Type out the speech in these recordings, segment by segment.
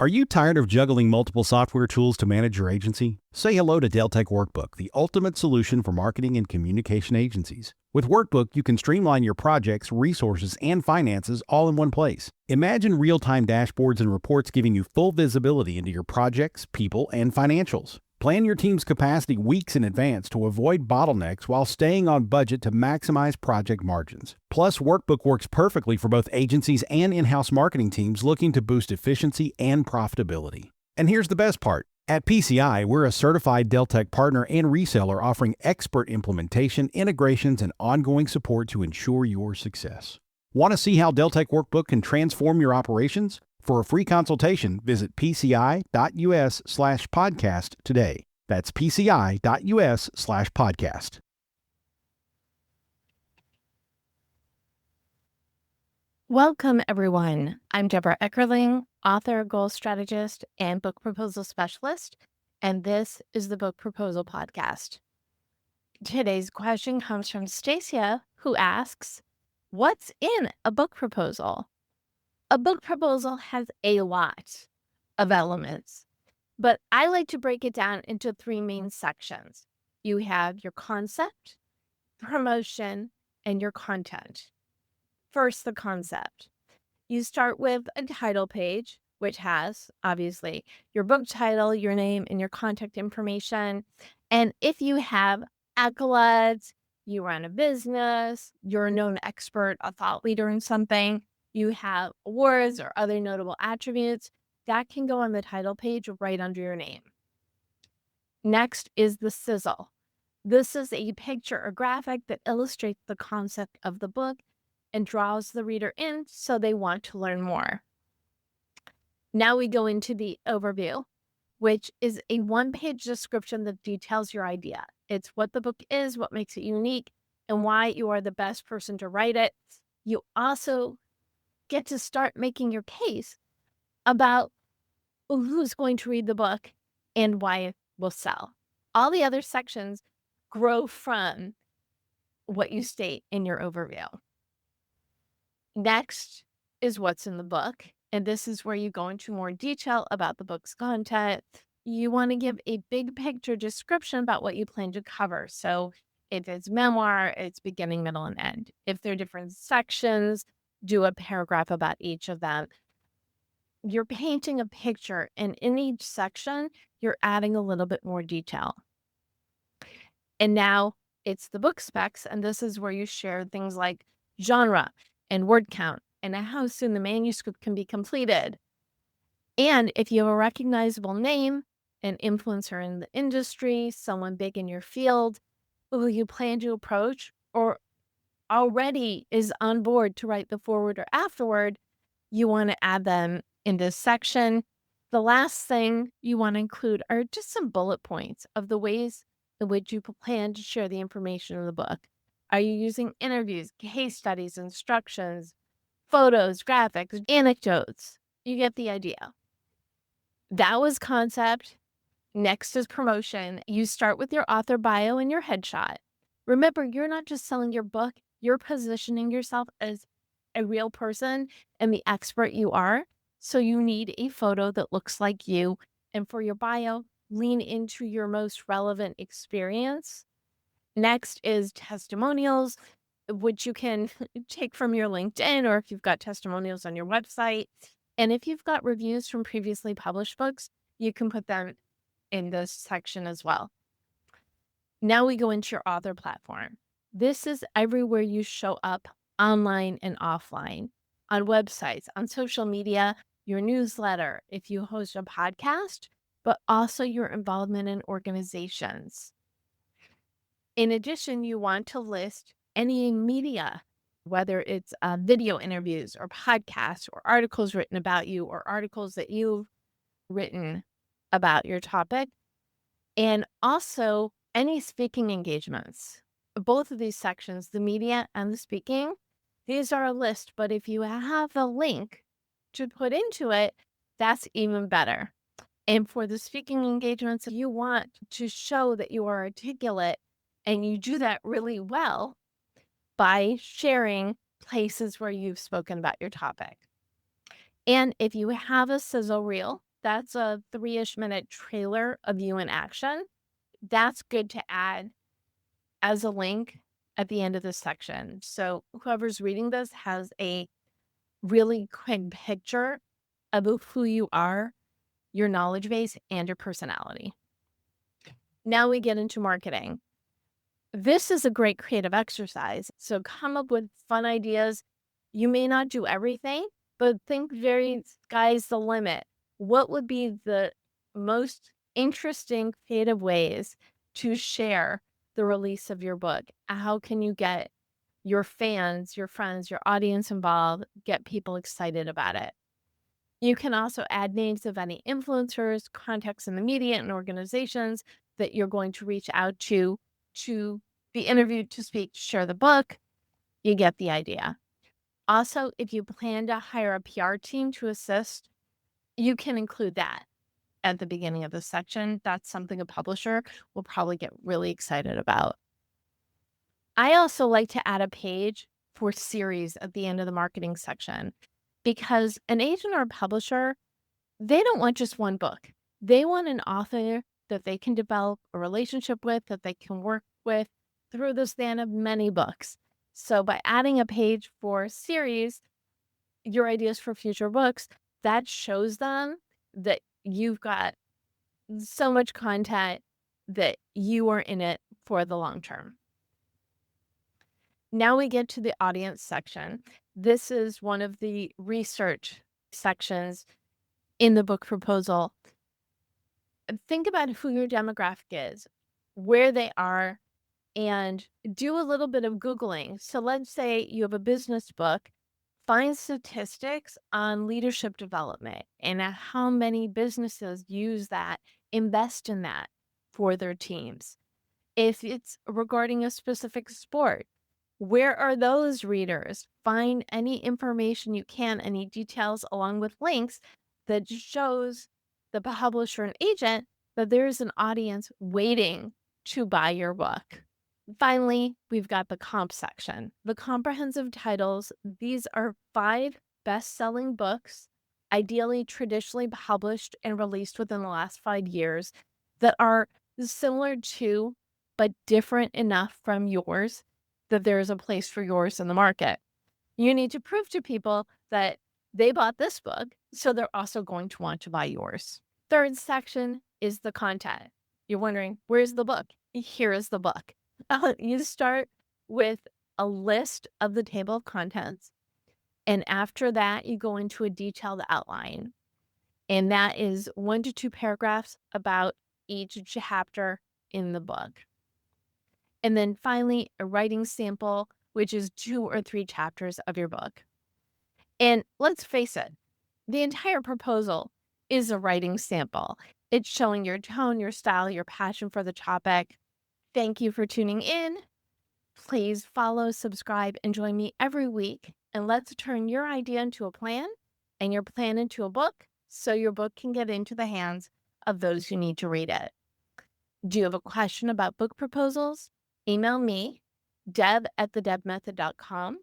Are you tired of juggling multiple software tools to manage your agency? Say hello to Deltek Workbook, the ultimate solution for marketing and communication agencies. With Workbook, you can streamline your projects, resources, and finances all in one place. Imagine real-time dashboards and reports giving you full visibility into your projects, people, and financials. Plan your team's capacity weeks in advance to avoid bottlenecks while staying on budget to maximize project margins. Plus, Workbook works perfectly for both agencies and in-house marketing teams looking to boost efficiency and profitability. And here's the best part. At PCI, we're a certified Deltek partner and reseller offering expert implementation, integrations, and ongoing support to ensure your success. Want to see how Deltek Workbook can transform your operations? For a free consultation, visit pci.us/podcast today. That's pci.us/podcast. Welcome, everyone. I'm Debra Eckerling, author, goal strategist, and book proposal specialist, and this is the Book Proposal Podcast. Today's question comes from Stacia, who asks, what's in a book proposal? A book proposal has a lot of elements, but I like to break it down into three main sections. You have your concept, promotion, and your content. First, the concept. You start with a title page, which has, obviously, your book title, your name, and your contact information. And if you have accolades, you run a business, you're a known expert, a thought leader in something, you have awards or other notable attributes, that can go on the title page right under your name. Next is the sizzle. This is a picture or graphic that illustrates the concept of the book and draws the reader in so they want to learn more. Now we go into the overview, which is a one-page description that details your idea. It's what the book is, what makes it unique, and why you are the best person to write it. You also get to start making your case about who's going to read the book and why it will sell. All the other sections grow from what you state in your overview. Next is what's in the book, and this is where you go into more detail about the book's content. You want to give a big picture description about what you plan to cover. So if it's memoir, it's beginning, middle, and end. If there are different sections, do a paragraph about each of them. You're painting a picture, and in each section, you're adding a little bit more detail. And now it's the book specs, and this is where you share things like genre and word count and how soon the manuscript can be completed. And if you have a recognizable name, an influencer in the industry, someone big in your field, who you plan to approach or already is on board to write the forward or afterward, you want to add them in this section. The last thing you want to include are just some bullet points of the ways in which you plan to share the information in the book. Are you using interviews, case studies, instructions, photos, graphics, anecdotes? You get the idea. That was concept. Next is promotion. You start with your author bio and your headshot. Remember, you're not just selling your book, you're positioning yourself as a real person and the expert you are. So you need a photo that looks like you. And for your bio, lean into your most relevant experience. Next is testimonials, which you can take from your LinkedIn or if you've got testimonials on your website. And if you've got reviews from previously published books, you can put them in this section as well. Now we go into your author platform. This is everywhere you show up online and offline, on websites, on social media, your newsletter, if you host a podcast, but also your involvement in organizations. In addition, you want to list any media, whether it's video interviews or podcasts or articles written about you or articles that you've written about your topic, and also any speaking engagements. Both of these sections, the media and the speaking, these are a list, but if you have a link to put into it, that's even better. And for the speaking engagements, you want to show that you are articulate, and you do that really well by sharing places where you've spoken about your topic. And if you have a sizzle reel, That's a 3-ish minute trailer of you in action. That's good to add as a link at the end of this section. So whoever's reading this has a really quick picture of who you are, your knowledge base, and your personality. Now we get into marketing. This is a great creative exercise. So come up with fun ideas. You may not do everything, but think very sky's the limit. What would be the most interesting creative ways to share the release of your book? How can you get your fans, your friends, your audience involved, get people excited about it? You can also add names of any influencers, contacts in the media, and organizations that you're going to reach out to be interviewed, to speak, to share the book. You get the idea. Also, if you plan to hire a PR team to assist, you can include that at the beginning of the section. That's something a publisher will probably get really excited about. I also like to add a page for series at the end of the marketing section, because an agent or a publisher, they don't want just one book. They want an author that they can develop a relationship with, that they can work with through the span of many books. So by adding a page for series, your ideas for future books, that shows them that you've got so much content that you are in it for the long term. Now we get to the audience section. This is one of the research sections in the book proposal. Think about who your demographic is, where they are, and do a little bit of Googling. So let's say you have a business book, find statistics on leadership development and how many businesses use that, invest in that for their teams. If it's regarding a specific sport, where are those readers? Find any information you can, any details along with links that shows the publisher and agent that there is an audience waiting to buy your book. Finally, we've got the comp section. The comprehensive titles, these are 5 best-selling books, ideally traditionally published and released within the last 5 years, that are similar to but different enough from yours that there is a place for yours in the market. You need to prove to people that they bought this book, so they're also going to want to buy yours. Third section is the content. You're wondering, where's the book? Here is the book. You start with a list of the table of contents, and after that, you go into a detailed outline. And that is 1 to 2 paragraphs about each chapter in the book. And then finally, a writing sample, which is 2 or 3 chapters of your book. And let's face it, the entire proposal is a writing sample. It's showing your tone, your style, your passion for the topic. Thank you for tuning in. Please follow, subscribe, and join me every week. And let's turn your idea into a plan and your plan into a book, so your book can get into the hands of those who need to read it. Do you have a question about book proposals? Email me, deb@thedebmethod.com.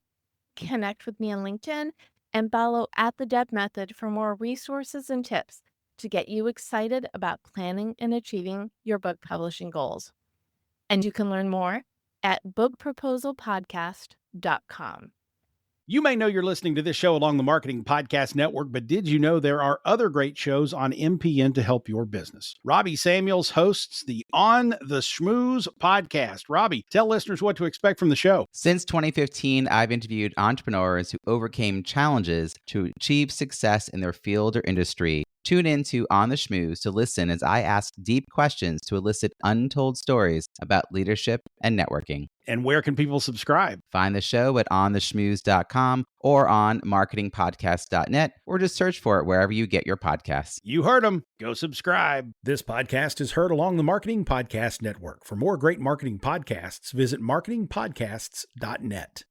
Connect with me on LinkedIn and follow @thedebmethod for more resources and tips to get you excited about planning and achieving your book publishing goals. And you can learn more at bookproposalpodcast.com. You may know you're listening to this show along the Marketing Podcast Network, but did you know there are other great shows on MPN to help your business? Robbie Samuels hosts the On the Schmooze podcast. Robbie, tell listeners what to expect from the show. Since 2015, I've interviewed entrepreneurs who overcame challenges to achieve success in their field or industry. Tune in to On the Schmooze to listen as I ask deep questions to elicit untold stories about leadership and networking. And where can people subscribe? Find the show at ontheschmooze.com or on marketingpodcast.net, or just search for it wherever you get your podcasts. You heard them. Go subscribe. This podcast is heard along the Marketing Podcast Network. For more great marketing podcasts, visit marketingpodcasts.net.